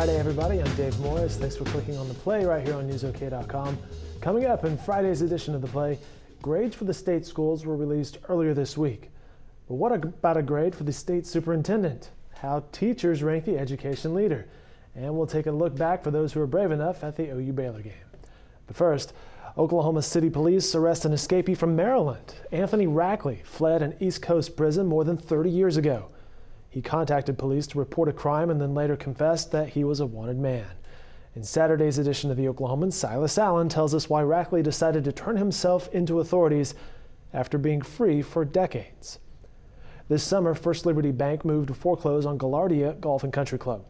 Friday, everybody. I'm Dave Morris. Thanks for clicking on the play right here on newsok.com. Coming up in Friday's edition of the play, grades for the state schools were released earlier this week. But what about a grade for the state superintendent? How teachers rank the education leader? And we'll take a look back for those who were brave enough at the OU Baylor game. But first, Oklahoma City police arrest an escapee from Maryland. Anthony Rackley fled an East Coast prison more than 30 years ago. He contacted police to report a crime and then later confessed that he was a wanted man. In Saturday's edition of the Oklahoman, Silas Allen tells us why Rackley decided to turn himself into authorities after being free for decades. This summer, First Liberty Bank moved to foreclose on Gaillardia Golf and Country Club.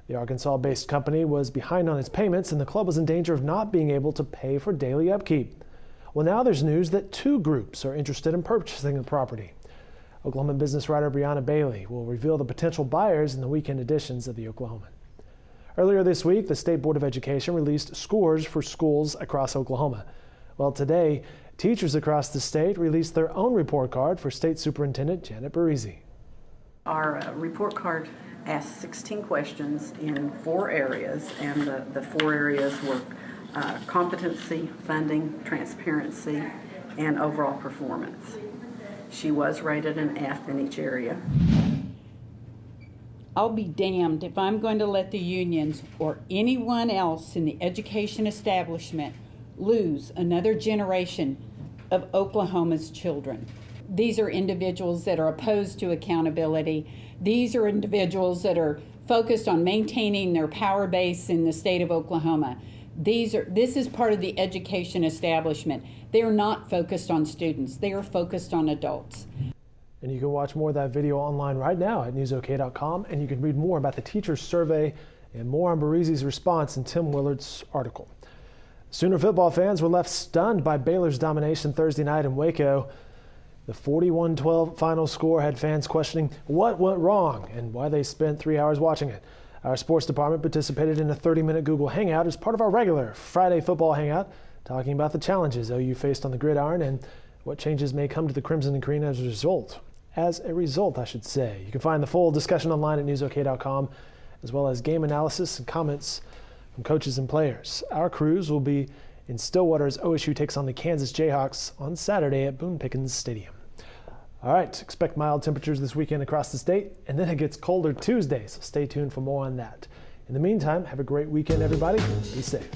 The Arkansas-based company was behind on its payments, and the club was in danger of not being able to pay for daily upkeep. Well, now there's news that two groups are interested in purchasing the property. Oklahoma business writer Brianna Bailey will reveal the potential buyers in the weekend editions of the Oklahoman. Earlier this week, the State Board of Education released scores for schools across Oklahoma. Well, today, teachers across the state released their own report card for State Superintendent Grade Barresi. Our report card asked 16 questions in 4 areas, and the 4 areas were competency, funding, transparency, and overall performance. She was rated an F in each area. I'll be damned if I'm going to let the unions or anyone else in the education establishment lose another generation of Oklahoma's children. These are individuals that are opposed to accountability. These are individuals that are focused on maintaining their power base in the state of Oklahoma. This is part of the education establishment. They are not focused on students. They are focused on adults. And you can watch more of that video online right now at newsok.com, and you can read more about the teacher's survey and more on Barresi's response in Tim Willard's article. Sooner football fans were left stunned by Baylor's domination Thursday night in Waco. The 41-12 final score had fans questioning what went wrong and why they spent 3 hours watching it. Our sports department participated in a 30-minute Google Hangout as part of our regular Friday football hangout, talking about the challenges OU faced on the gridiron and what changes may come to the Crimson and Green as a result. You can find the full discussion online at newsok.com, as well as game analysis and comments from coaches and players. Our crews will be in Stillwater as OSU takes on the Kansas Jayhawks on Saturday at Boone Pickens Stadium. All right, expect mild temperatures this weekend across the state, and then it gets colder Tuesday, so stay tuned for more on that. In the meantime, have a great weekend, everybody. Be safe.